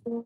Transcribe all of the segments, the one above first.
Yes.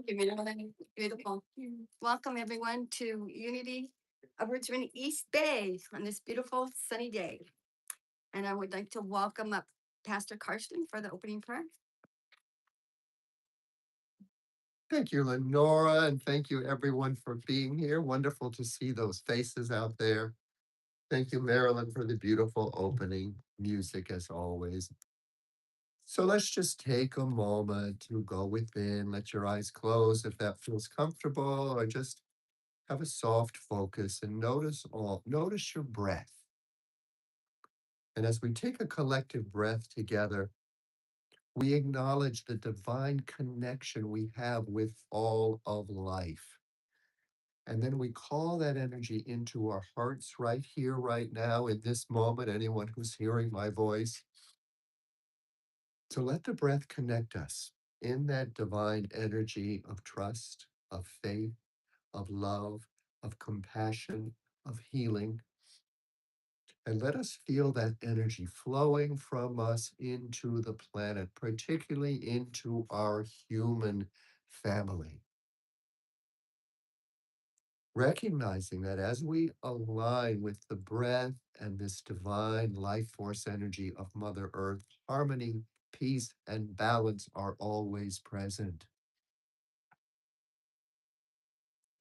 Thank you, Marilyn. Beautiful. Welcome, everyone, to Unity of Richmond East Bay on this beautiful sunny day. And I would like to welcome up Pastor Karsten for the opening prayer. Thank you, Lenora, and thank you everyone for being here. Wonderful to see those faces out there. Thank you, Marilyn, for the beautiful opening music as always. So let's just take a moment to go within, let your eyes close if that feels comfortable, or just have a soft focus and notice your breath. And as we take a collective breath together, we acknowledge the divine connection we have with all of life. And then we call that energy into our hearts right here, right now, in this moment, anyone who's hearing my voice, to let the breath connect us in that divine energy of trust, of faith, of love, of compassion, of healing. And let us feel that energy flowing from us into the planet, particularly into our human family. Recognizing that as we align with the breath and this divine life force energy of Mother Earth, harmony, peace, and balance are always present.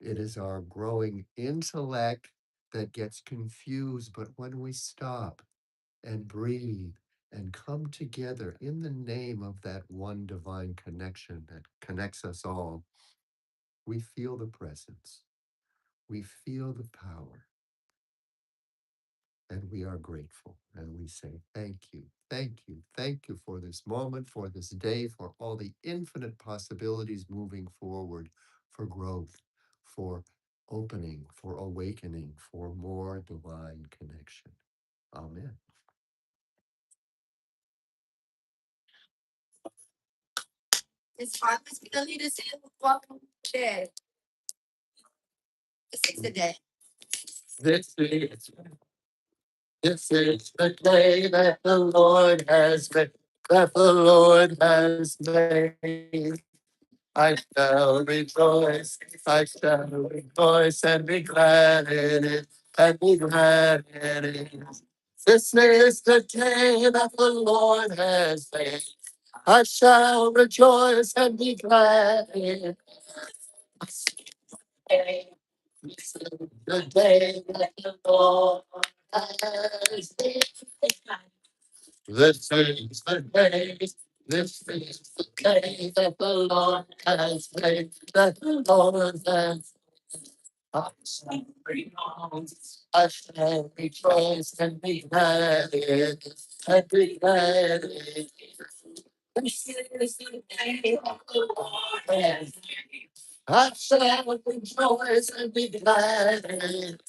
It is our growing intellect that gets confused, but when we stop and breathe and come together in the name of that one divine connection that connects us all, we feel the presence, we feel the power, and we are grateful. And we say, thank you, thank you, thank you for this moment, for this day, for all the infinite possibilities moving forward, for growth, for opening, for awakening, for more divine connection. Amen. It's Harvest going to lead us in. Welcome. Okay. This is the day. This is This is the day that the Lord has made, that the Lord has made. I shall rejoice, I shall rejoice and be glad in it, and be glad in it. This is the day that the Lord has made. I shall rejoice and be glad in it. This is the day that the Lord has made. This is the day. This is the day that the Lord has made. That the Lord has. I shall rejoice. I shall rejoice and be glad in it. And be glad in it. This is the day of the Lord has made. I shall rejoice and be glad in it.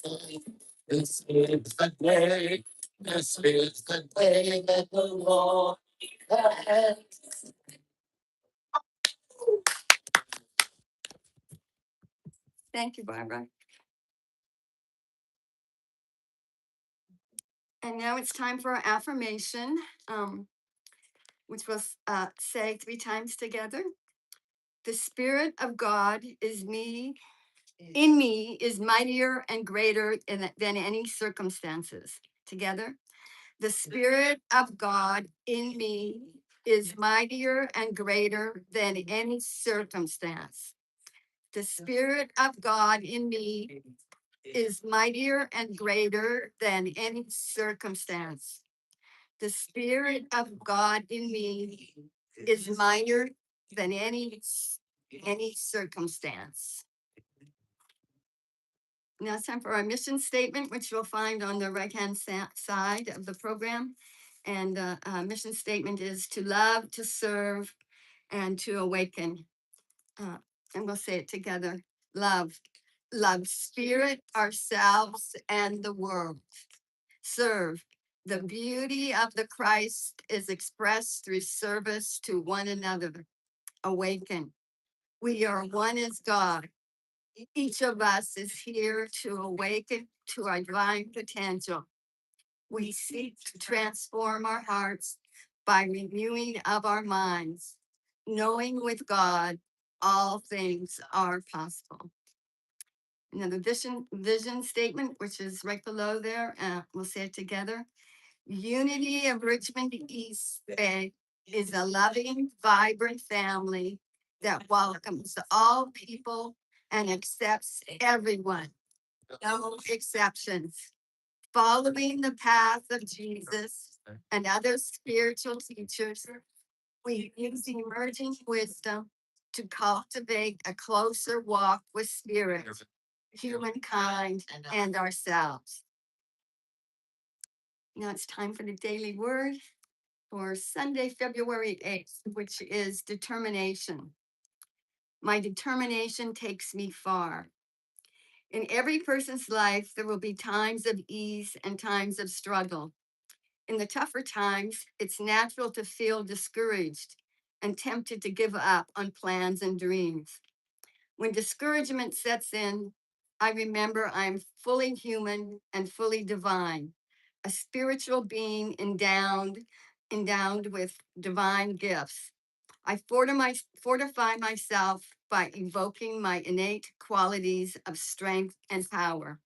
This is the day. This is the day that the Lord has. Thank you, Barbara. And now it's time for our affirmation, which we'll say 3 times together. The Spirit of God is me, in me, is mightier and greater than any circumstances. Together. The Spirit of God in me is mightier and greater than any circumstance. The Spirit of God in me is mightier and greater than any circumstance. The Spirit of God in me is mightier than any circumstance. Now it's time for our mission statement, which you'll find on the right-hand side of the program. And the mission statement is to love, to serve, and to awaken. And we'll say it together. Love. Love spirit, ourselves, and the world. Serve. The beauty of the Christ is expressed through service to one another. Awaken. We are one as God. Each of us is here to awaken to our divine potential. We seek to transform our hearts by renewing of our minds, knowing with God all things are possible. Now the vision statement, which is right below there, we'll say it together. Unity of Richmond East Bay is a loving, vibrant family that welcomes all people and accepts everyone, no exceptions. Following the path of Jesus and other spiritual teachers, we use emerging wisdom to cultivate a closer walk with spirit, humankind, and ourselves. Now it's time for the daily word for Sunday, February 8th, which is determination. My determination takes me far. In every person's life, there will be times of ease and times of struggle. In the tougher times, it's natural to feel discouraged and tempted to give up on plans and dreams. When discouragement sets in, I remember I'm fully human and fully divine, a spiritual being endowed with divine gifts. I fortify myself by evoking my innate qualities of strength and power.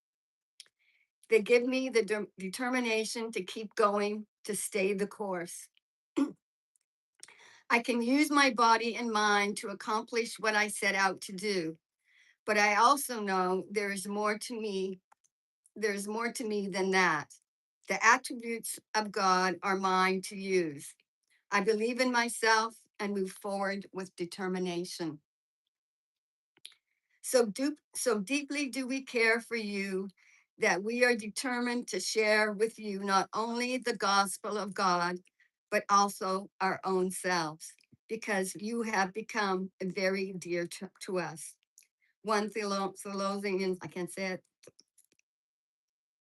They give me the determination to keep going, to stay the course. I can use my body and mind to accomplish what I set out to do, but I also know there's more to me. There's more to me than that. The attributes of God are mine to use. I believe in myself and move forward with determination. So deeply do we care for you that we are determined to share with you not only the gospel of God, but also our own selves, because you have become very dear to us. One Thessalonians, I can't say it.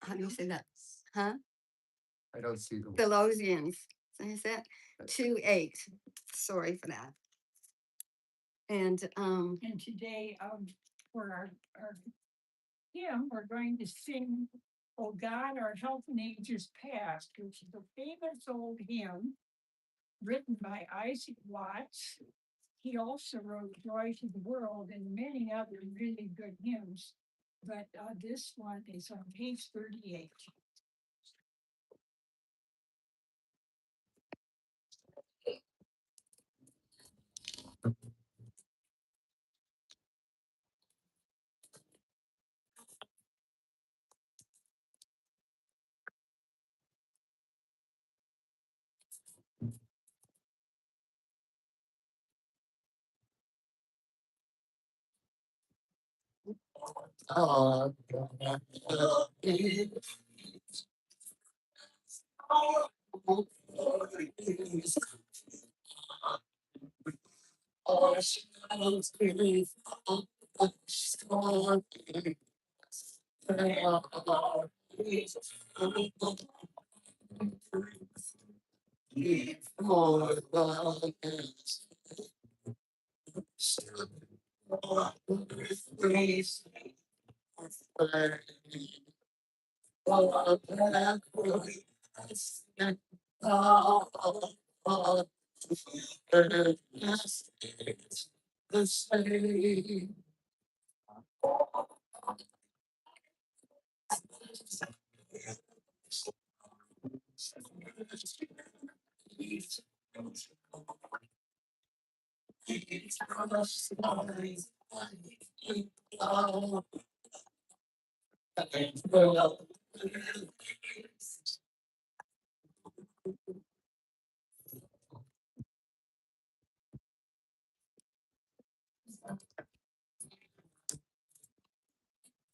How do you say that? Huh? I don't see the. Thessalonians. Is that 2:8? Sorry for that. And today, for our hymn, we're going to sing "Oh God, Our Help in Ages Past," which is a famous old hymn written by Isaac Watts. He also wrote "Joy to the World" and many other really good hymns, but this one is on page 38.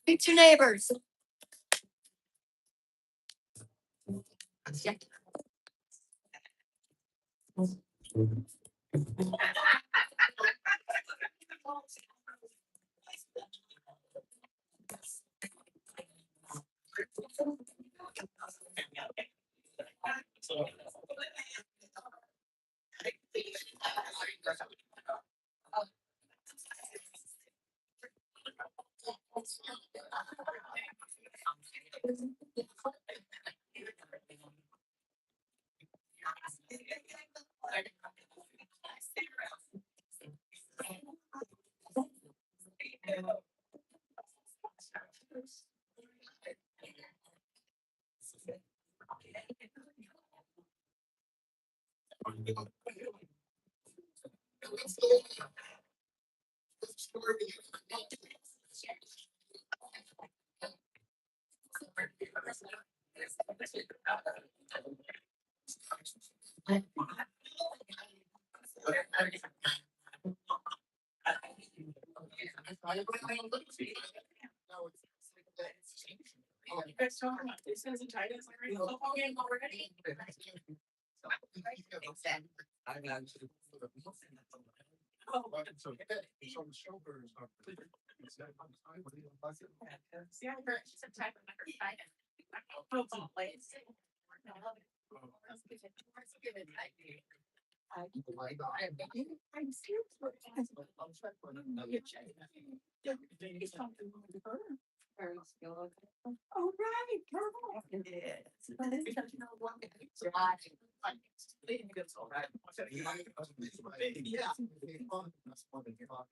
Meet your neighbors.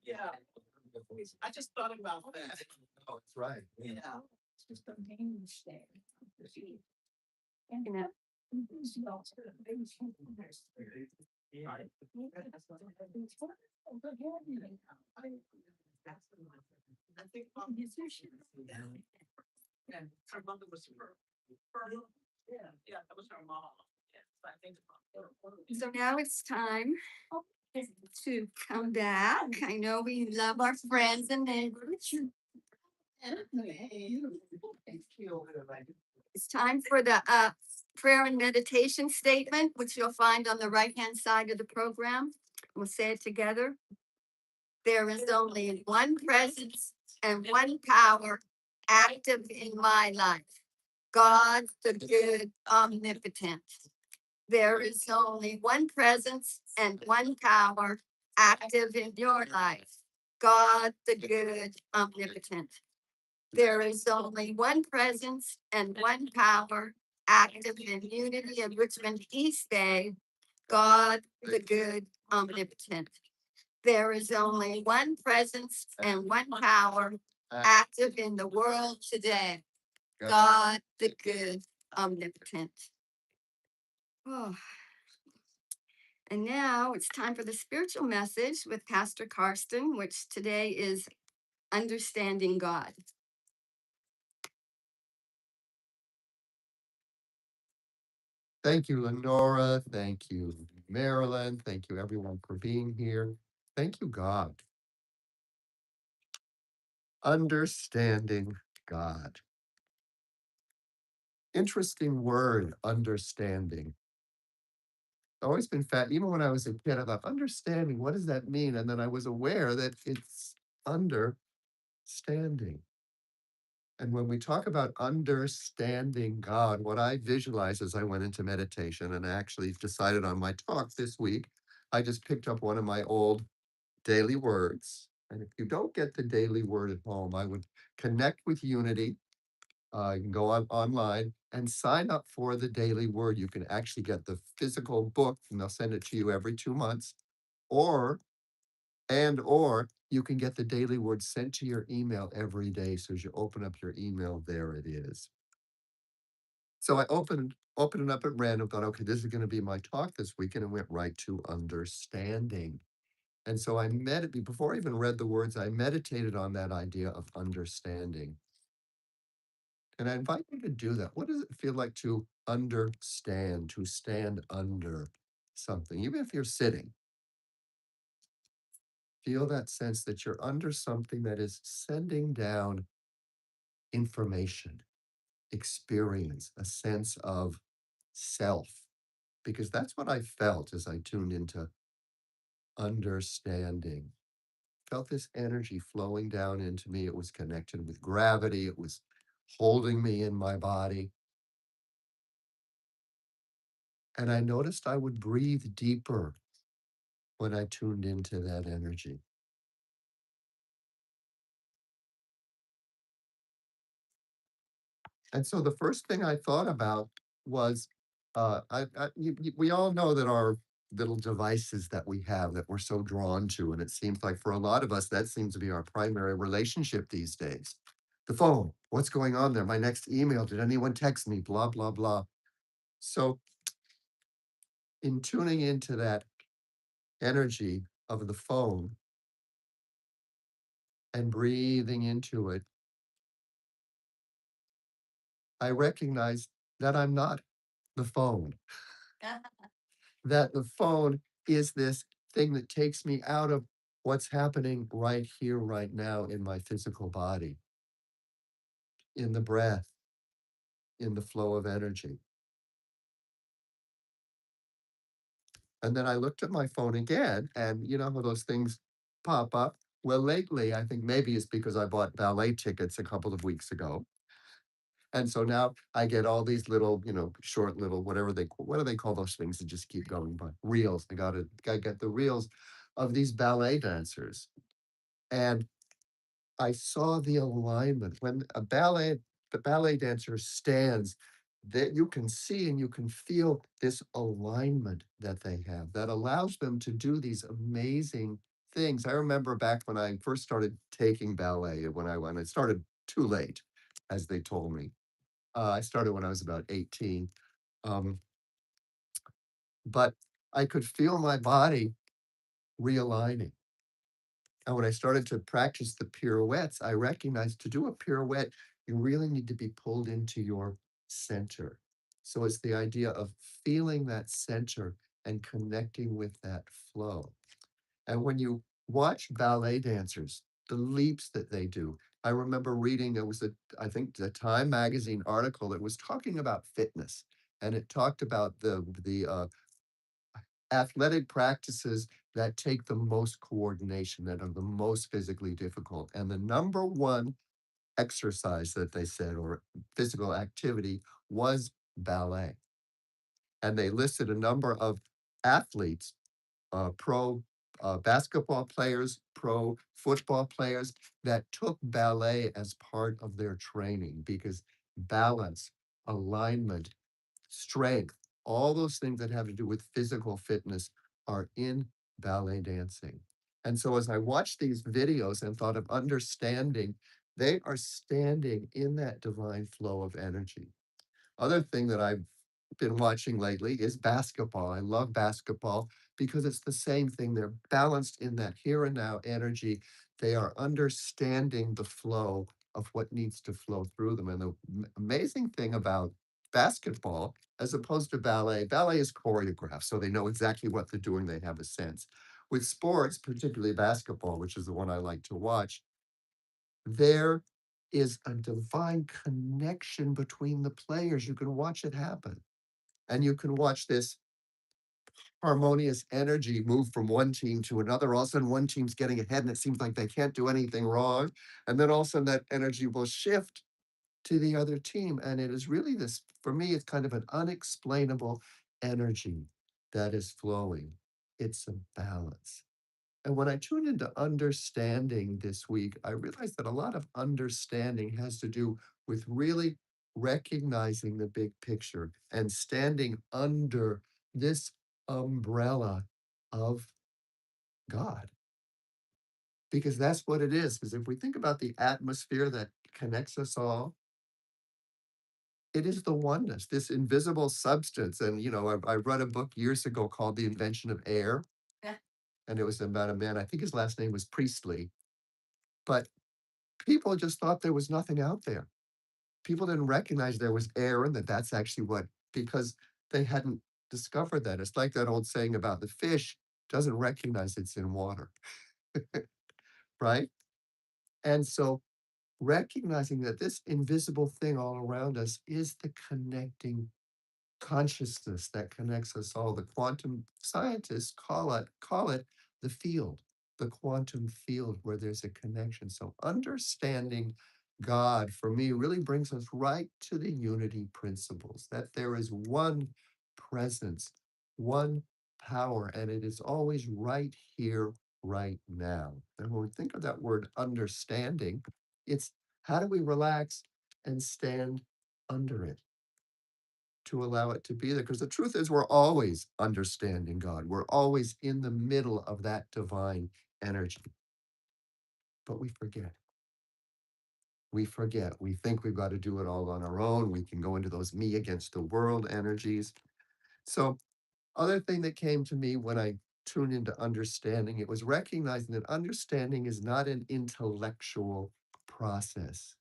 Yeah. All right, I just thought about that. Oh, that's right. Yeah. It's just a name stand. And You know, she also had a baby there's. Yeah. I think and her mother was yeah, that was her mom. Yes, I think. so now it's time to come back. I know we love our friends and neighbors. It's time for the prayer and meditation statement, which you'll find on the right-hand side of the program. We'll say it together. There is only one presence and one power active in my life. God, the good, omnipotent. There is only one presence and one power active in your life. God, the good, omnipotent. There is only one presence and one power active in unity of Richmond East Bay. God, the good, omnipotent. There is only one presence and one power active in the world today. God, the good, omnipotent. Oh. And now it's time for the spiritual message with Pastor Karsten, which today is Understanding God. Thank you, Lenora. Thank you, Marilyn. Thank you, everyone, for being here. Thank you, God. Understanding God. Interesting word, understanding. Always been even when I was a kid, I thought, understanding, what does that mean? And then I was aware that it's understanding. And when we talk about understanding God, what I visualized as I went into meditation and I actually decided on my talk this week, I just picked up one of my old daily words. And if you don't get the daily word at home, I would connect with Unity. You can go online and sign up for the daily word. You can actually get the physical book and they'll send it to you every 2 months. Or or you can get the daily word sent to your email every day. So as you open up your email, there it is. So I opened it up at random, thought, okay, this is going to be my talk this weekend, and went right to understanding. And so I meditated before I even read the words, I meditated on that idea of understanding. And I invite you to do that. What does it feel like to understand, to stand under something, even if you're sitting? Feel that sense that you're under something that is sending down information, experience, a sense of self, because that's what I felt as I tuned into understanding. Felt this energy flowing down into me. It was connected with gravity, it was holding me in my body. And I noticed I would breathe deeper when I tuned into that energy. And so the first thing I thought about was, we all know that our little devices that we have that we're so drawn to, and it seems like for a lot of us, that seems to be our primary relationship these days. The phone, what's going on there? My next email, did anyone text me? Blah, blah, blah. So in tuning into that energy of the phone and breathing into it, I recognized that I'm not the phone. That the phone is this thing that takes me out of what's happening right here, right now in my physical body, in the breath, in the flow of energy. And then I looked at my phone again, and you know how those things pop up? Well, lately, I think maybe it's because I bought ballet tickets a couple of weeks ago. And so now I get all these little, short little, whatever what do they call those things that just keep going by? Reels. I get the reels of these ballet dancers. And I saw the alignment when the ballet dancer stands, that you can see and you can feel this alignment that they have that allows them to do these amazing things. I remember back when I first started taking ballet, when I started too late, as they told me. I started when I was about 18, um, but I could feel my body realigning. And when I started to practice the pirouettes, I recognized to do a pirouette, you really need to be pulled into your center. So it's the idea of feeling that center and connecting with that flow. And when you watch ballet dancers, the leaps that they do, I remember reading, I think, the Time magazine article that was talking about fitness. And it talked about the athletic practices that take the most coordination, that are the most physically difficult. And the number one exercise that they said, or physical activity, was ballet. And they listed a number of athletes, pro basketball players, pro football players, that took ballet as part of their training because balance, alignment, strength, all those things that have to do with physical fitness are in ballet dancing. And so as I watched these videos and thought of understanding, they are standing in that divine flow of energy. Other thing that I've been watching lately is basketball. I love basketball because it's the same thing. They're balanced in that here and now energy. They are understanding the flow of what needs to flow through them. And the amazing thing about basketball, as opposed to ballet, ballet is choreographed, so they know exactly what they're doing. They have a sense. With sports, particularly basketball, which is the one I like to watch, There is a divine connection between the players. You can watch it happen. And you can watch this harmonious energy move from one team to another. All of a sudden, one team's getting ahead and it seems like they can't do anything wrong. And then all of a sudden, that energy will shift to the other team. And it is really this, for me, it's kind of an unexplainable energy that is flowing. It's a balance. And when I tune into understanding this week, I realized that a lot of understanding has to do with really recognizing the big picture and standing under this umbrella of God. Because that's what it is. Because if we think about the atmosphere that connects us all, it is the oneness, this invisible substance. And, I read a book years ago called The Invention of Air, Yeah. and it was about a man, I think his last name was Priestley, but people just thought there was nothing out there. People didn't recognize there was air and that that's actually what, because they hadn't discovered that. It's like that old saying about the fish doesn't recognize it's in water, right? And so recognizing that this invisible thing all around us is the connecting consciousness that connects us all. The quantum scientists call it the field, the quantum field where there's a connection. So understanding God for me really brings us right to the unity principles, that there is one presence, one power, and it is always right here, right now. And when we think of that word understanding, it's how do we relax and stand under it, to allow it to be there? Because the truth is, we're always understanding God. We're always in the middle of that divine energy, but we forget. We forget. We think we've got to do it all on our own. We can go into those me against the world energies. So, other thing that came to me when I tuned into understanding, it was recognizing that understanding is not an intellectual process.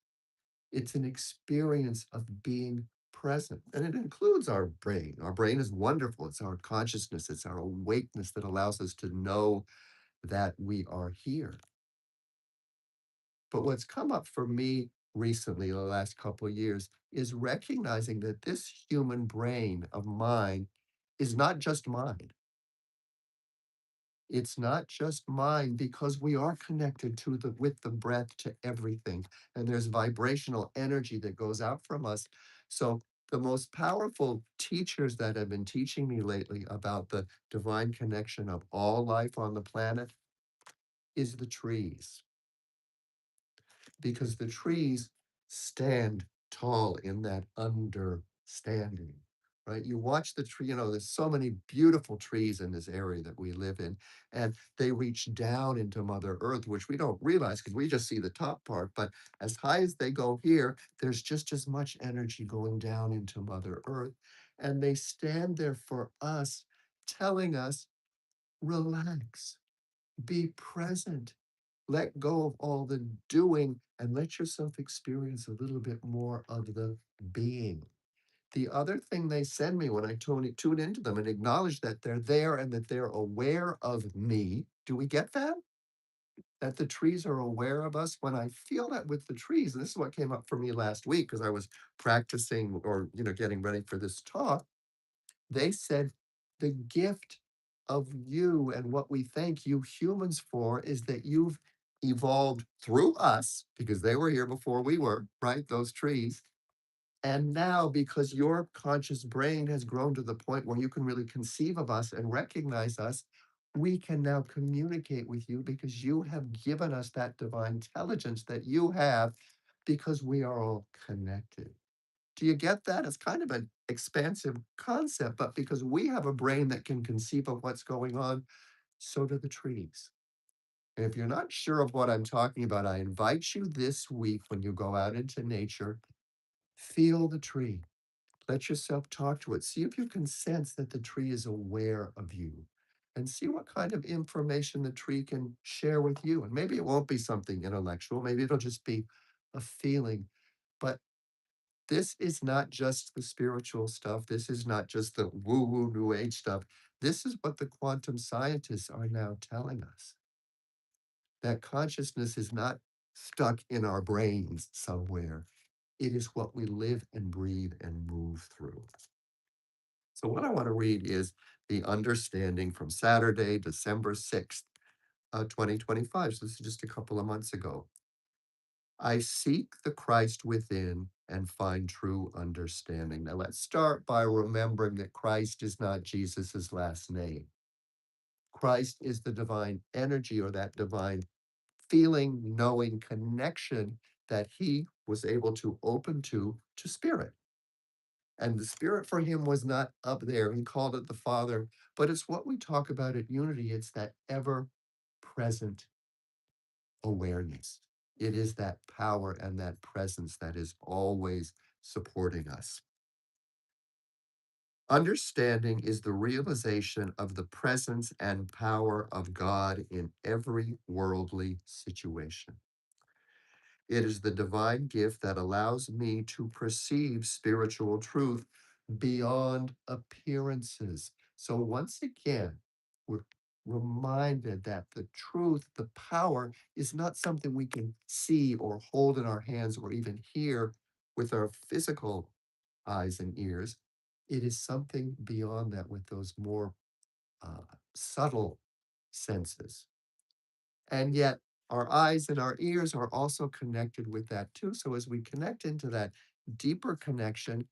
It's an experience of being present, and it includes our brain. Our brain is wonderful. It's our consciousness, it's our awakeness that allows us to know that we are here. But what's come up for me recently, the last couple of years, is recognizing that this human brain of mine is not just mine. It's not just mine because we are connected to the with the breath to everything. And there's vibrational energy that goes out from us. So the most powerful teachers that have been teaching me lately about the divine connection of all life on the planet is the trees, because the trees stand tall in that understanding, right? You watch the tree, there's so many beautiful trees in this area that we live in, and they reach down into Mother Earth, which we don't realize because we just see the top part. But as high as they go here, there's just as much energy going down into Mother Earth. And they stand there for us, telling us, relax, be present, let go of all the doing and let yourself experience a little bit more of the being. The other thing they send me when I tune into them and acknowledge that they're there and that they're aware of me. Do we get that? That the trees are aware of us. When I feel that with the trees, and this is what came up for me last week because I was practicing or, getting ready for this talk, they said the gift of you and what we thank you humans for is that you've evolved through us because they were here before we were, right? Those trees. And now, because your conscious brain has grown to the point where you can really conceive of us and recognize us, we can now communicate with you because you have given us that divine intelligence that you have because we are all connected. Do you get that? It's kind of an expansive concept, but because we have a brain that can conceive of what's going on, so do the trees. And if you're not sure of what I'm talking about, I invite you this week when you go out into nature, feel the tree. Let yourself talk to it. See if you can sense that the tree is aware of you and see what kind of information the tree can share with you. And maybe it won't be something intellectual, maybe it'll just be a feeling. But this is not just the spiritual stuff. This is not just the woo woo new age stuff. This is what the quantum scientists are now telling us, that consciousness is not stuck in our brains somewhere. It is what we live and breathe and move through. So, what I want to read is the understanding from Saturday, December 6th, 2025. So, this is just a couple of months ago. I seek the Christ within and find true understanding. Now, let's start by remembering that Christ is not Jesus's last name. Christ is the divine energy or that divine feeling, knowing connection that he was able to open to spirit. And the spirit for him was not up there. He called it the Father, but it's what we talk about at Unity. It's that ever present awareness. It is that power and that presence that is always supporting us. Understanding is the realization of the presence and power of God in every worldly situation. It is the divine gift that allows me to perceive spiritual truth beyond appearances. So, once again, we're reminded that the truth, the power, is not something we can see or hold in our hands or even hear with our physical eyes and ears. It is something beyond that with those more uh, subtle senses. And yet, our eyes and our ears are also connected with that too. So, as we connect into that deeper connection,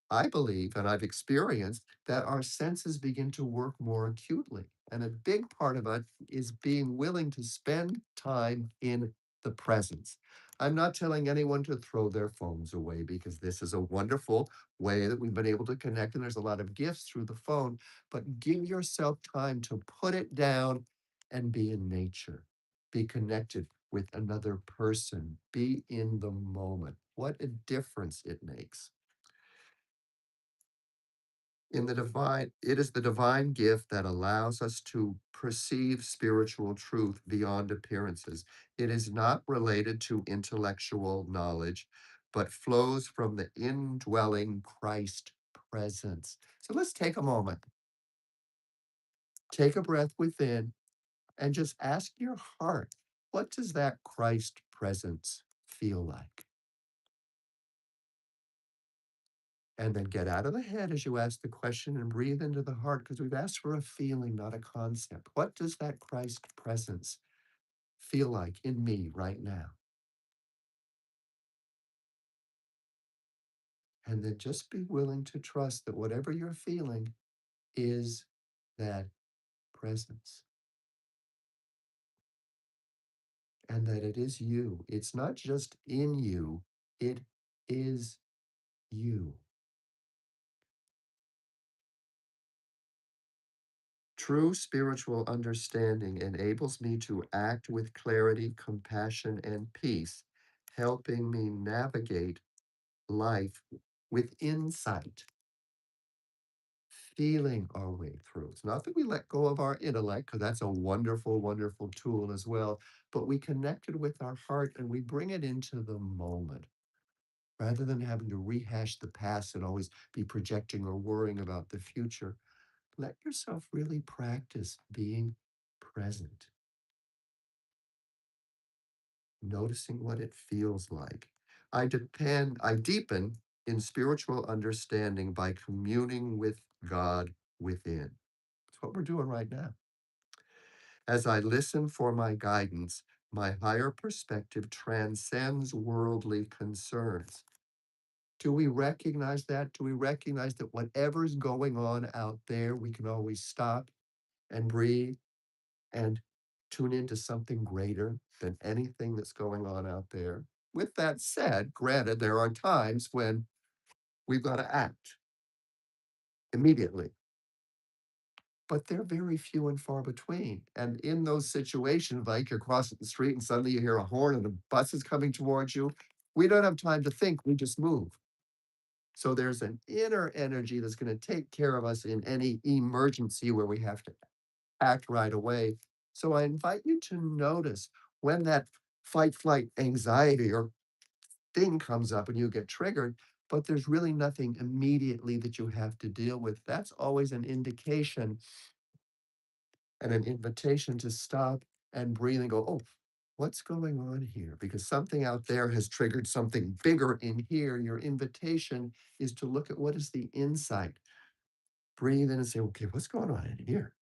I believe, and I've experienced, that our senses begin to work more acutely. And a big part of it is being willing to spend time in the presence. I'm not telling anyone to throw their phones away because this is a wonderful way that we've been able to connect, and there's a lot of gifts through the phone. But give yourself time to put it down and be in nature, be connected with another person, be in the moment. What a difference it makes. It is the divine gift that allows us to perceive spiritual truth beyond appearances. It is not related to intellectual knowledge, but flows from the indwelling Christ presence. So let's take a moment, take a breath within, and just ask your heart, what does that Christ presence feel like? And then get out of the head as you ask the question and breathe into the heart because we've asked for a feeling, not a concept. What does that Christ presence feel like in me right now? And then just be willing to trust that whatever you're feeling is that presence and that it is you. It's not just in you, it is you. True spiritual understanding enables me to act with clarity, compassion, and peace, helping me navigate life with insight, feeling our way through. It's not that we let go of our intellect, because that's a wonderful, wonderful tool as well, but we connect it with our heart and we bring it into the moment. Rather than having to rehash the past and always be projecting or worrying about the future, let yourself really practice being present, noticing what it feels like. I deepen in spiritual understanding by communing with God within. That's what we're doing right now. As I listen for my guidance, my higher perspective transcends worldly concerns. Do we recognize that? Do we recognize that whatever's going on out there, we can always stop and breathe and tune into something greater than anything that's going on out there? With that said, granted, there are times when we've got to act immediately, but they're very few and far between. And in those situations, like you're crossing the street and suddenly you hear a horn and a bus is coming towards you, we don't have time to think, we just move. So there's an inner energy that's going to take care of us in any emergency where we have to act right away. So I invite you to notice when that fight, flight, anxiety or thing comes up and you get triggered, but there's really nothing immediately that you have to deal with. That's always an indication and an invitation to stop and breathe and go, oh, What's going on here? Because something out there has triggered something bigger in here. Your invitation is to look at what is the insight. Breathe in and say, okay, what's going on in here?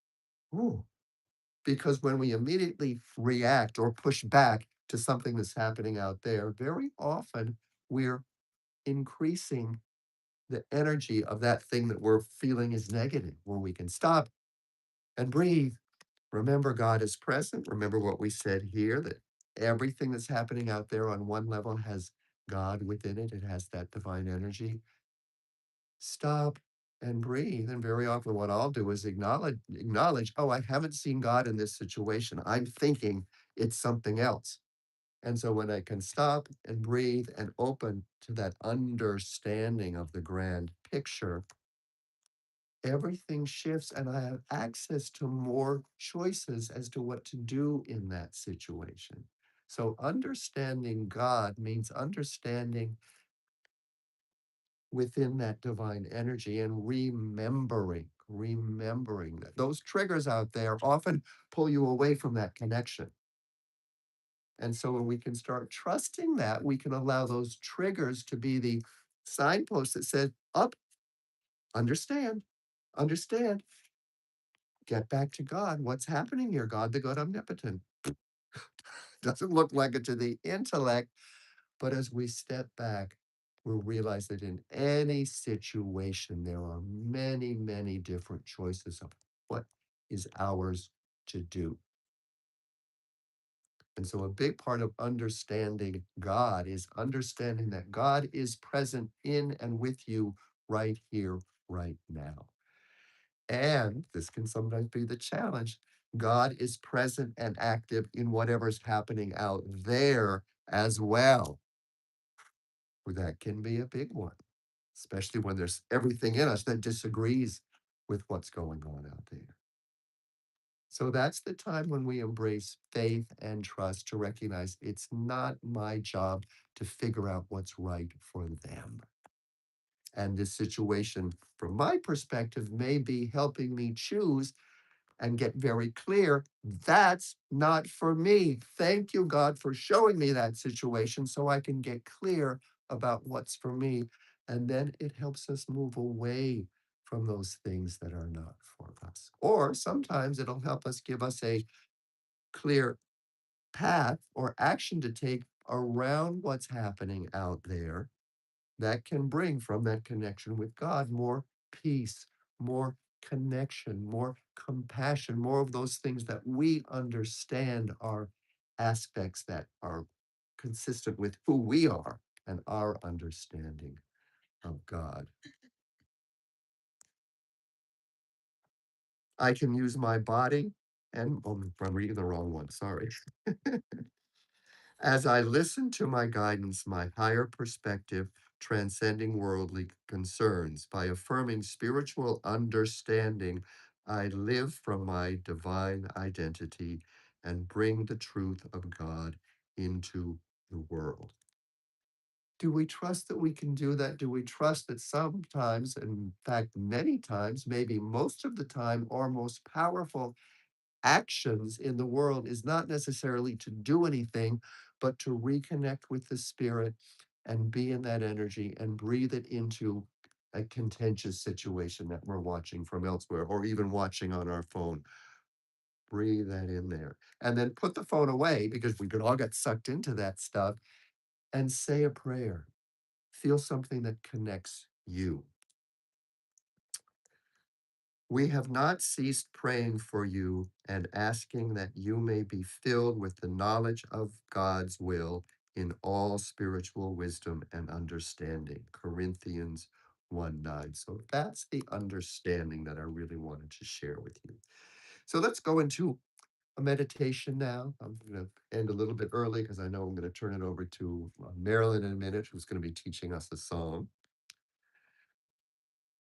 Ooh. Because when we immediately react or push back to something that's happening out there, very often we're increasing the energy of that thing that we're feeling is negative, where we can stop and breathe. Remember, God is present. Remember what we said here, that everything that's happening out there on one level has God within it. It has that divine energy. Stop and breathe. And very often what I'll do is acknowledge, oh, I haven't seen God in this situation. I'm thinking it's something else. And so when I can stop and breathe and open to that understanding of the grand picture, everything shifts and I have access to more choices as to what to do in that situation. So understanding God means understanding within that divine energy and remembering that those triggers out there often pull you away from that connection. And so when we can start trusting that, we can allow those triggers to be the signpost that says, up, understand, understand, get back to God. What's happening here? God, the God omnipotent. Doesn't look like it to the intellect, but as we step back, we'll realize that in any situation, there are many, many different choices of what is ours to do. And so, a big part of understanding God is understanding that God is present in and with you right here, right now. And this can sometimes be the challenge. God is present and active in whatever's happening out there as well. That can be a big one, especially when there's everything in us that disagrees with what's going on out there. So that's the time when we embrace faith and trust to recognize it's not my job to figure out what's right for them. And this situation, from my perspective, may be helping me choose and get very clear that's not for me. Thank you, God, for showing me that situation so I can get clear about what's for me. And then it helps us move away from those things that are not for us. Or sometimes it'll help us give us a clear path or action to take around what's happening out there that can bring from that connection with God more peace, more connection, more compassion, more of those things that we understand are aspects that are consistent with who we are and our understanding of God. I can use my body and I'm reading the wrong one, sorry. As I listen to my guidance, my higher perspective, transcending worldly concerns, by affirming spiritual understanding, I live from my divine identity and bring the truth of God into the world. Do we trust that we can do that? Do we trust that sometimes, in fact, many times, maybe most of the time, our most powerful actions in the world is not necessarily to do anything, but to reconnect with the spirit and be in that energy and breathe it into a contentious situation that we're watching from elsewhere or even watching on our phone. Breathe that in there. And then put the phone away because we could all get sucked into that stuff and say a prayer. Feel something that connects you. We have not ceased praying for you and asking that you may be filled with the knowledge of God's will in all spiritual wisdom and understanding. Corinthians 1:9. So that's the understanding that I really wanted to share with you. So let's go into a meditation now. I'm going to end a little bit early because I know I'm going to turn it over to Marilyn in a minute, who's going to be teaching us a song.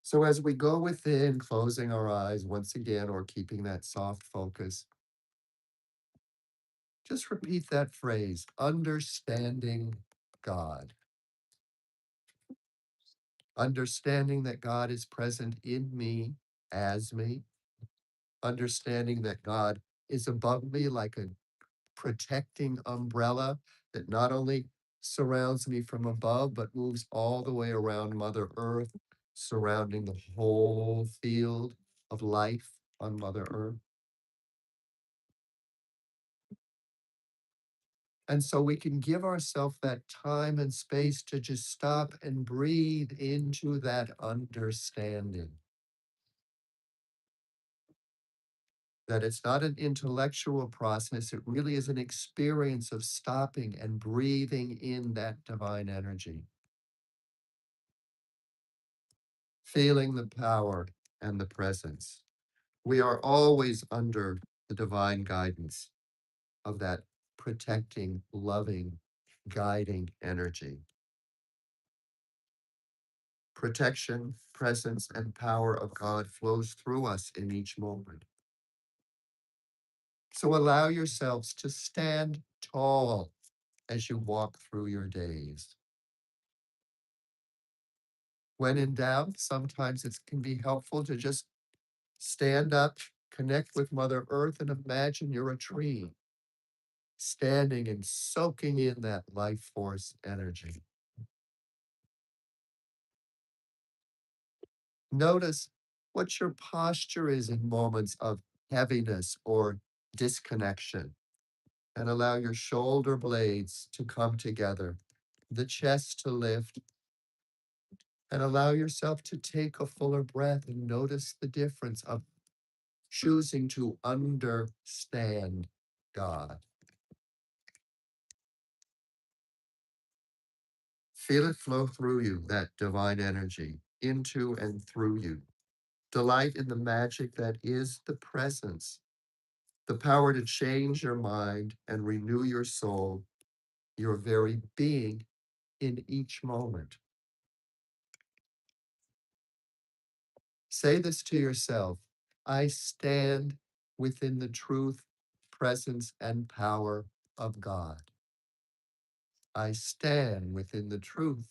So as we go within, closing our eyes once again, or keeping that soft focus, just repeat that phrase, understanding God. Understanding that God is present in me, as me. Understanding that God is above me like a protecting umbrella that not only surrounds me from above, but moves all the way around Mother Earth, surrounding the whole field of life on Mother Earth. And so we can give ourselves that time and space to just stop and breathe into that understanding. That it's not an intellectual process, it really is an experience of stopping and breathing in that divine energy, feeling the power and the presence. We are always under the divine guidance of that protecting, loving, guiding energy. Protection, presence, and power of God flows through us in each moment. So allow yourselves to stand tall as you walk through your days. When in doubt, sometimes it can be helpful to just stand up, connect with Mother Earth, and imagine you're a tree standing and soaking in that life force energy. Notice what your posture is in moments of heaviness or disconnection, and allow your shoulder blades to come together, the chest to lift, and allow yourself to take a fuller breath and notice the difference of choosing to understand God. Feel it flow through you, that divine energy, into and through you. Delight in the magic that is the presence, the power to change your mind and renew your soul, your very being in each moment. Say this to yourself: I stand within the truth, presence, and power of God. I stand within the truth,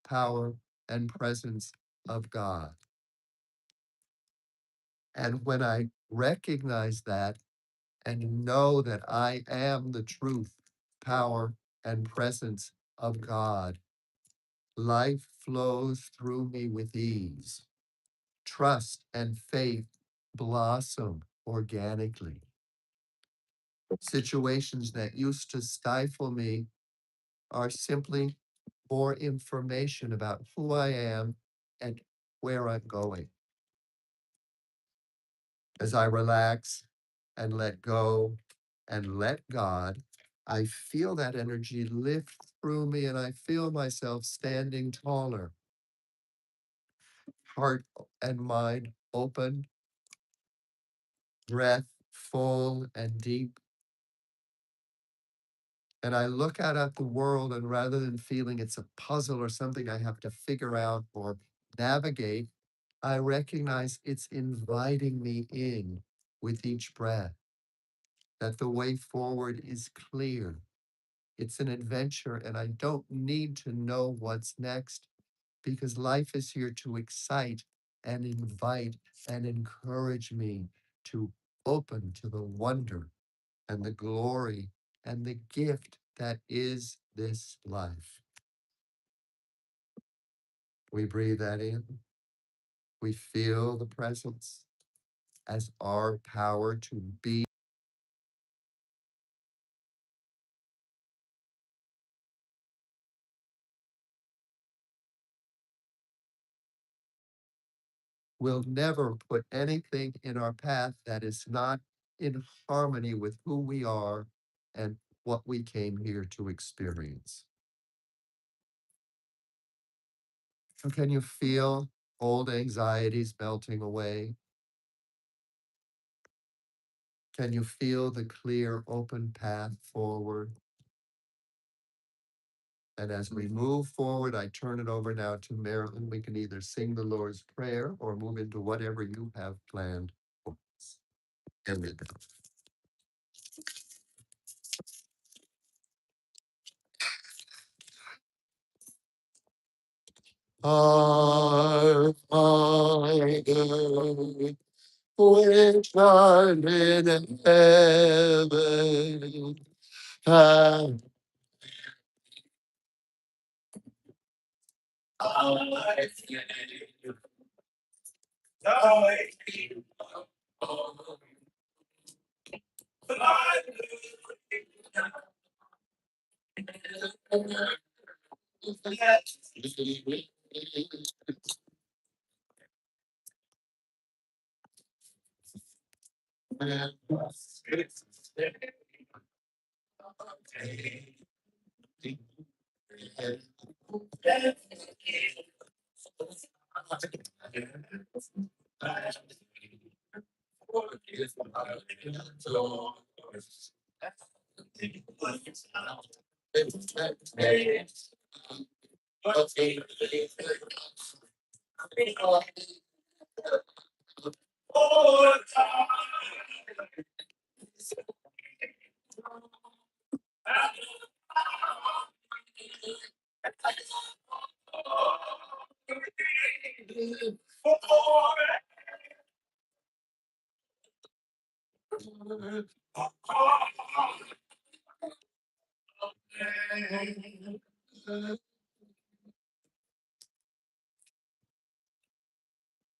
power, and presence of God. And when I recognize that and know that I am the truth, power, and presence of God, life flows through me with ease. Trust and faith blossom organically. Situations that used to stifle me are simply more information about who I am and where I'm going. As I relax and let go and let God, I feel that energy lift through me and I feel myself standing taller, heart and mind open, breath full and deep. And I look out at the world, and rather than feeling it's a puzzle or something I have to figure out or navigate, I recognize it's inviting me in with each breath, that the way forward is clear. It's an adventure, and I don't need to know what's next because life is here to excite and invite and encourage me to open to the wonder and the glory and the gift that is this life. We breathe that in. We feel the presence as our power to be will never put anything in our path that is not in harmony with who we are and what we came here to experience. So can you feel old anxieties melting away? Can you feel the clear, open path forward? And as we move forward, I turn it over now to Marilyn. We can either sing the Lord's Prayer or move into whatever you have planned for us. And we go. Our Father, which art in heaven, Uh,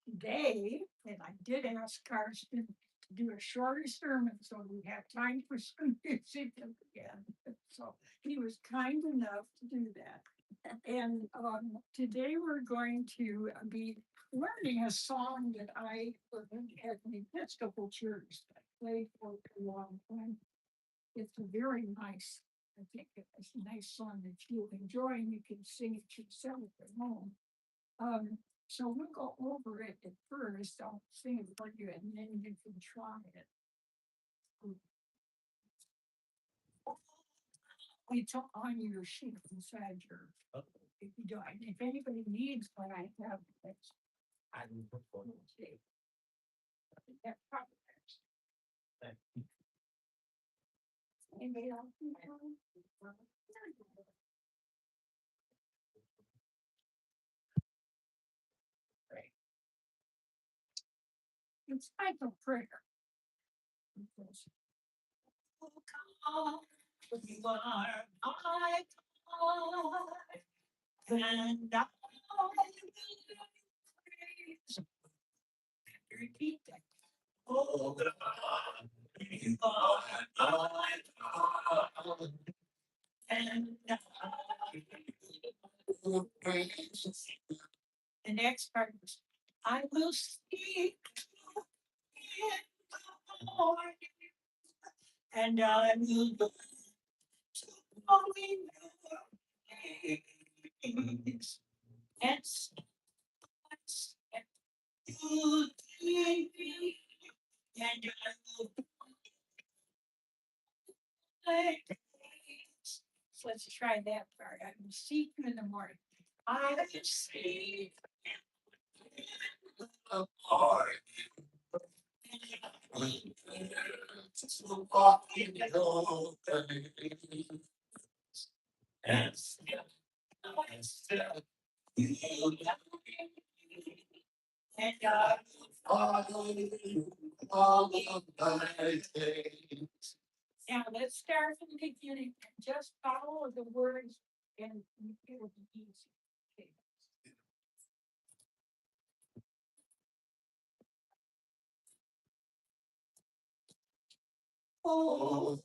Today, and I did ask Karsten to do a shorter sermon, so we have time for some music again. So he was kind enough to do that. And today we're going to be learning a song that I learned at the Episcopal Church. I played for a long time. It's a very nice, I think it's a nice song that you'll enjoy and you can sing it yourself at home. So we'll go over it at first. I'll sing it for you and then you can try it. It's on your sheet inside your, if you don't, if anybody needs one, I have it. Okay. Yeah, probably. Anybody else? Great. It's like a prayer. Oh, God, you are my God, and I will praise. Repeat that. Oh, God, you are my God, and I will praise. The next part is, I will speak in the morning, and I will go to knowing your ways, and you lead me, and I will play. So let's try that part. I will seek you in the morning. I will seek in the morning. To walk in your ways, and step by step, you guide me, and I will follow you all of my days. Now let's start from the beginning and just follow the words and it will be easy. Okay. Oh,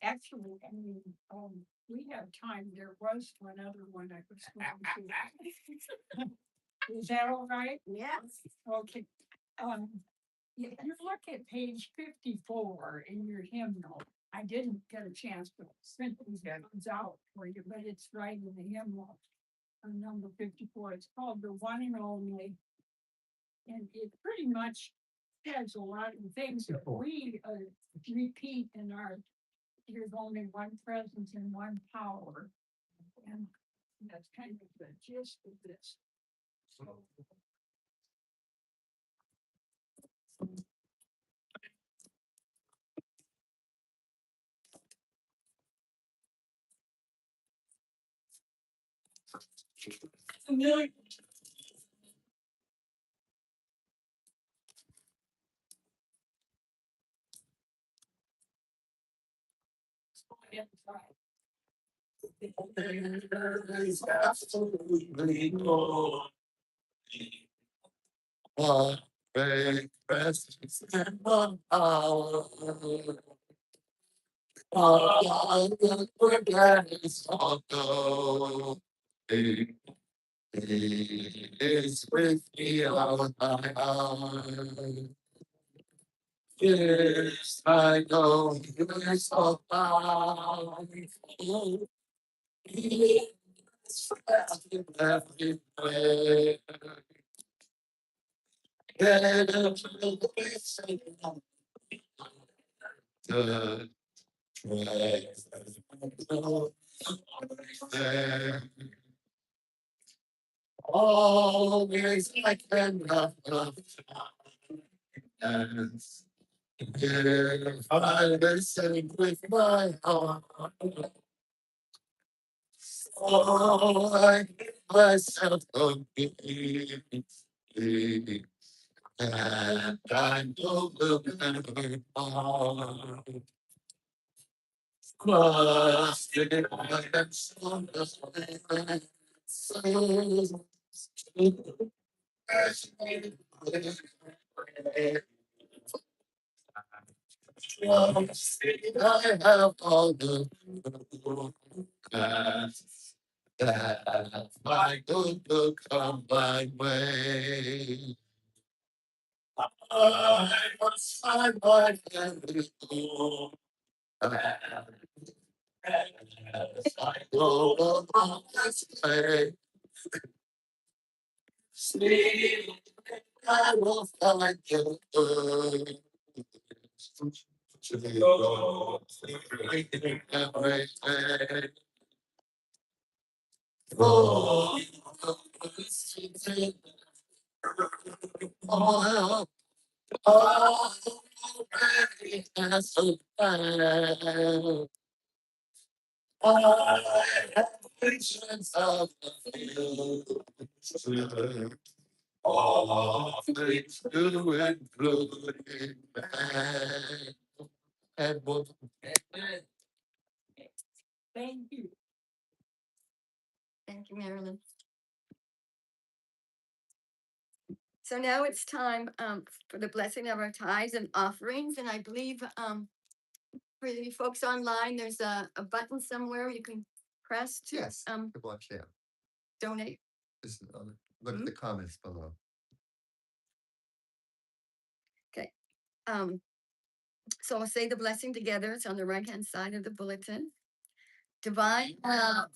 Actually, I mean, we have time. There was one other one I was going to. Is that all right? Yes. Okay. If you look at page 54 in your hymnal, I didn't get a chance to print these ones out for you, but it's right in the hymnal on number 54. It's called The One and Only. And it pretty much says a lot of things that we repeat in our there's only one presence and one power. And that's kind of the gist of this. One great presence and one power. The forgiveness of God. He is with me on my heart. Yes, I know He is all power. He is in every way. The always I cannot dance. If I listen with my heart, oh, I give myself completely, and I know will never part. Trust in my hands on the I have all the past that my good will come my way. I must find my family home. As I go along this way, sleep, I will find you. To go, everything. Oh, oh, already has survived. I have visions of the future. All things new and good in man. And what Thank you. Thank you, Marilyn. So now it's time for the blessing of our tithes and offerings. And I believe for you folks online, there's a button somewhere you can press to Yes, good watch out. donate. Look at the comments below. So we'll say the blessing together. It's on the right-hand side of the bulletin. Divine love,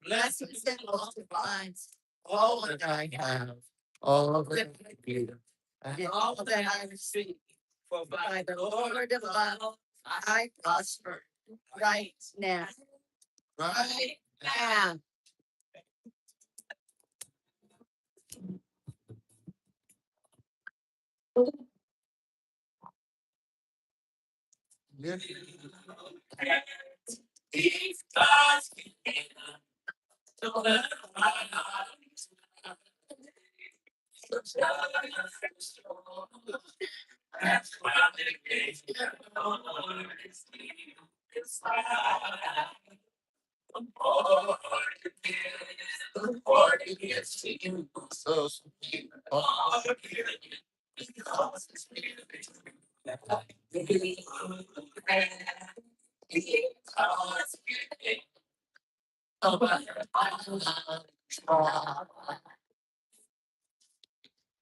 blessings that multiplies All that I have, all that I give, and all that I receive. For by the Lord of love, I prosper right now. Right now. Yes. So,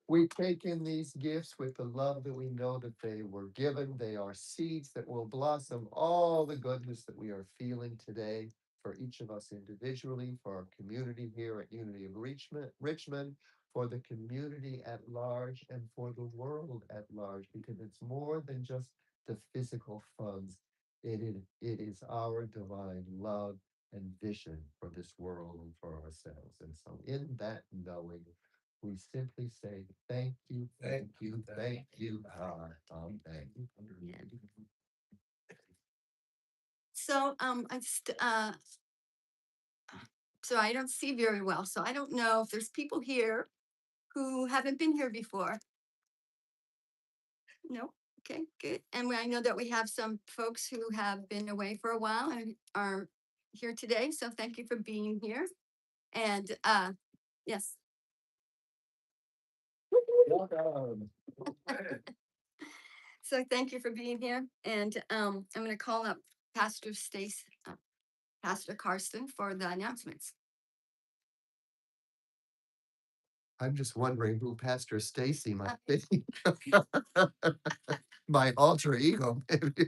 we take in these gifts with the love that we know that they were given. They are seeds that will blossom all the goodness that we are feeling today for each of us individually, for our community here at Unity of Richmond, for the community at large, and for the world at large, because it's more than just the physical funds. It is our divine love and vision for this world and for ourselves. And so, in that knowing, we simply say, thank you, thank you, God. Thank you. Yeah. So so I don't see very well. So I don't know if there's people here who haven't been here before. No. Okay, good. And I know that we have some folks who have been away for a while and are here today. So thank you for being here. And yes. Welcome. So thank you for being here. And I'm going to call up Pastor Pastor Karsten for the announcements. I'm just wondering who Pastor Stacy might be. My alter ego, maybe.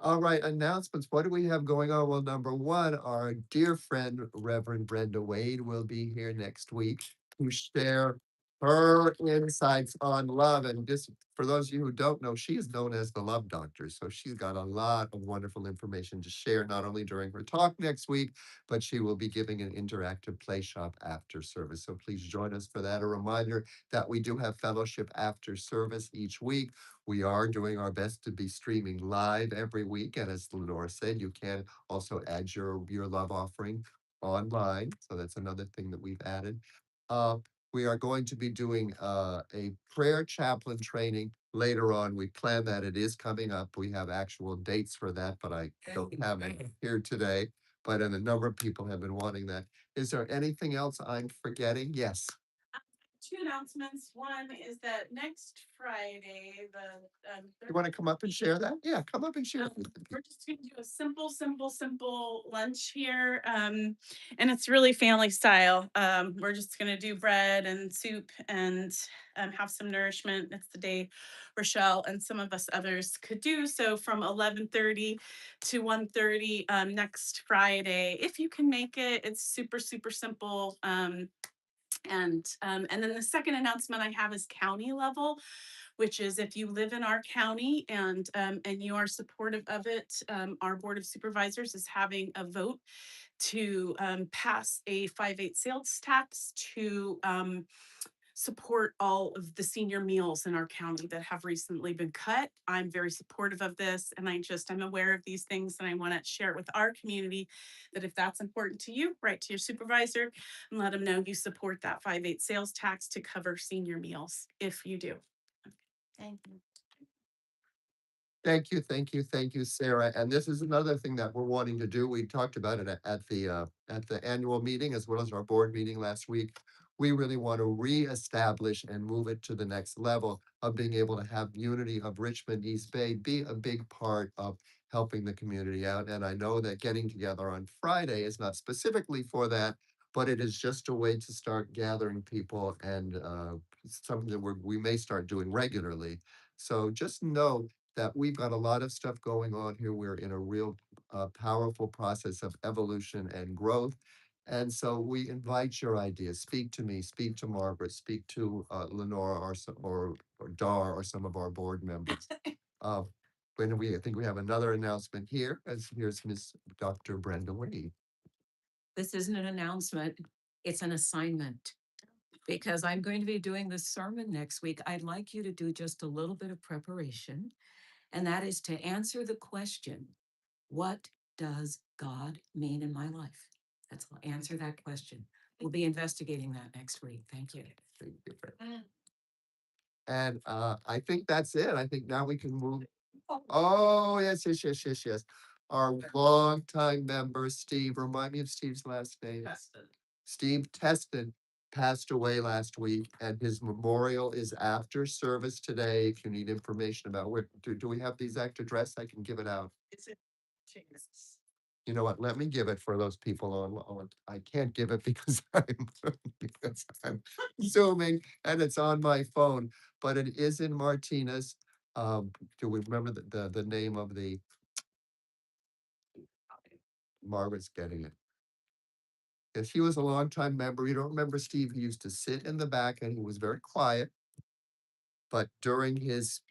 All right, announcements. What do we have going on? Well, number one, our dear friend Reverend Brenda Wade will be here next week to share her insights on love. And just for those of you who don't know, she is known as the Love Doctor. So she's got a lot of wonderful information to share, not only during her talk next week, but she will be giving an interactive play shop after service. So please join us for that. A reminder that we do have fellowship after service each week. We are doing our best to be streaming live every week. And as Lenore said, you can also add your love offering online. So that's another thing that we've added. Uh, we are going to be doing a prayer chaplain training later on. We plan that it is coming up. We have actual dates for that, but I don't have it here today. But a number of people have been wanting that. Is there anything else I'm forgetting? Yes. Two announcements. One is that next Friday, You want to come up and share that? Yeah, come up and share. we're just gonna do a simple lunch here. And it's really family style. We're just gonna do bread and soup and have some nourishment. It's the day Rochelle and some of us others could do. So from 11:30 to 1:30 next Friday, if you can make it, it's super simple. And then the second announcement I have is county level, which is if you live in our county and you are supportive of it, our Board of Supervisors is having a vote to pass a 5/8 sales tax to support all of the senior meals in our county that have recently been cut. I'm very supportive of this, and I'm aware of these things, and I want to share it with our community that if that's important to you, write to your supervisor and let them know you support that 5/8 sales tax to cover senior meals if you do. Thank you. Thank you, Sarah. And this is another thing that we're wanting to do. We talked about it at the annual meeting as well as our board meeting last week. We really want to reestablish and move it to the next level of being able to have Unity of Richmond East Bay be a big part of helping the community out. And I know that getting together on Friday is not specifically for that, but it is just a way to start gathering people and something that we may start doing regularly. So just know that we've got a lot of stuff going on here. We're in a real powerful process of evolution and growth. And so we invite your ideas. Speak to me, speak to Margaret, speak to Lenora or Dar or some of our board members. Uh, I think we have another announcement here, as here's Miss Dr. Brenda Wade. This isn't an announcement, it's an assignment. Because I'm going to be doing this sermon next week, I'd like you to do just a little bit of preparation. And that is to answer the question, what does God mean in my life? That's all. Answer that question. We'll be investigating that next week. Thank you. Thank you. And I think that's it. I think now we can move. Oh, yes. Our longtime member, Steve, remind me of Steve's last name. Steve Teston passed away last week, and his memorial is after service today. If you need information about where, do we have the exact address? I can give it out. You know what? Let me give it for those people on. I can't give it because I'm zooming and it's on my phone, but it is in Martinez. Do we remember the name of the Margaret's getting it? Yes, he was a longtime member. You don't remember Steve? He used to sit in the back and he was very quiet. But during his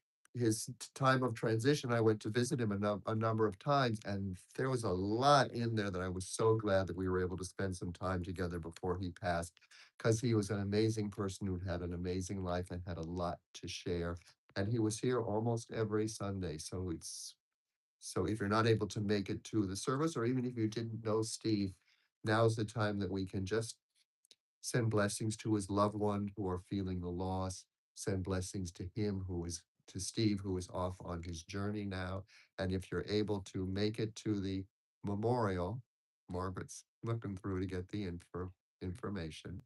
time of transition, I went to visit him a number of times, and there was a lot in there that I was so glad that we were able to spend some time together before he passed, because he was an amazing person who had an amazing life and had a lot to share. And he was here almost every Sunday. So if you're not able to make it to the service, or even if you didn't know Steve, now's the time that we can just send blessings to his loved one who are feeling the loss. Send blessings to him to Steve, who is off on his journey now. And if you're able to make it to the memorial, Margaret's looking through to get the information.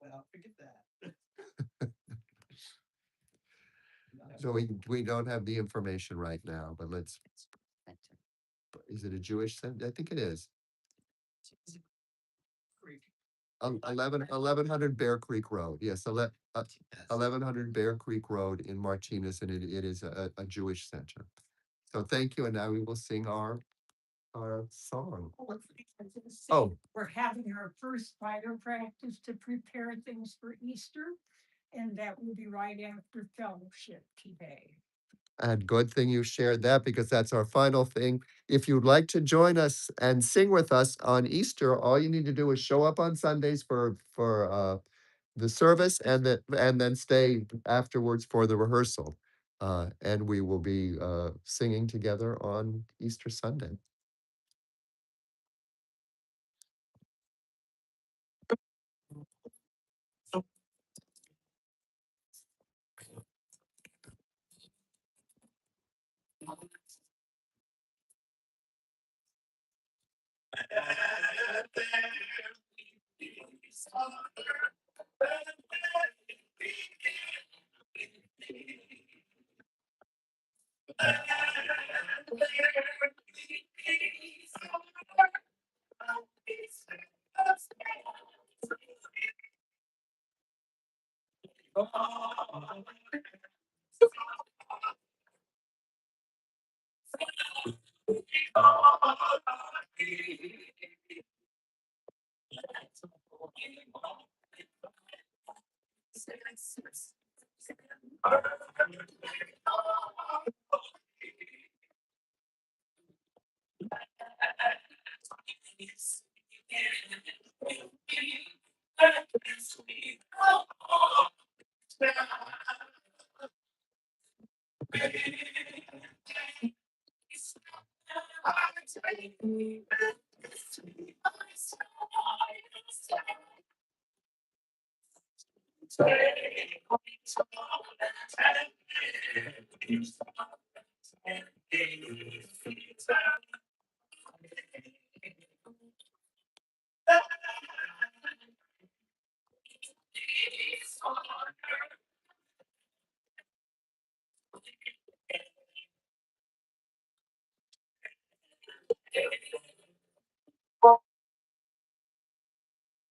Well, forget that. So we don't have the information right now, but is it a Jewish center? I think it is. 1100 Bear Creek Road. Yes, 1100 Bear Creek Road in Martinez, and it is a Jewish center. So thank you, and now we will sing our song. Oh, We're having our first fire practice to prepare things for Easter, and that will be right after fellowship today. and good thing you shared that, because that's our final thing. If you'd like to join us and sing with us on Easter, all you need to do is show up on Sundays for the service, and then stay afterwards for the rehearsal. And we will be singing together on Easter Sunday.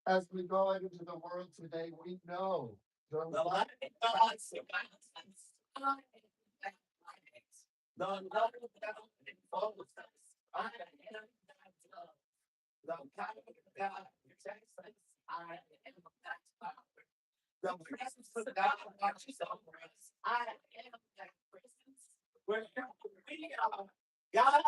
As we go into the world today, we know the light the love that follows us. I am that love. The kind of God protects us. I am that power. The presence of God watches over us. I am that presence. Wherever we are, God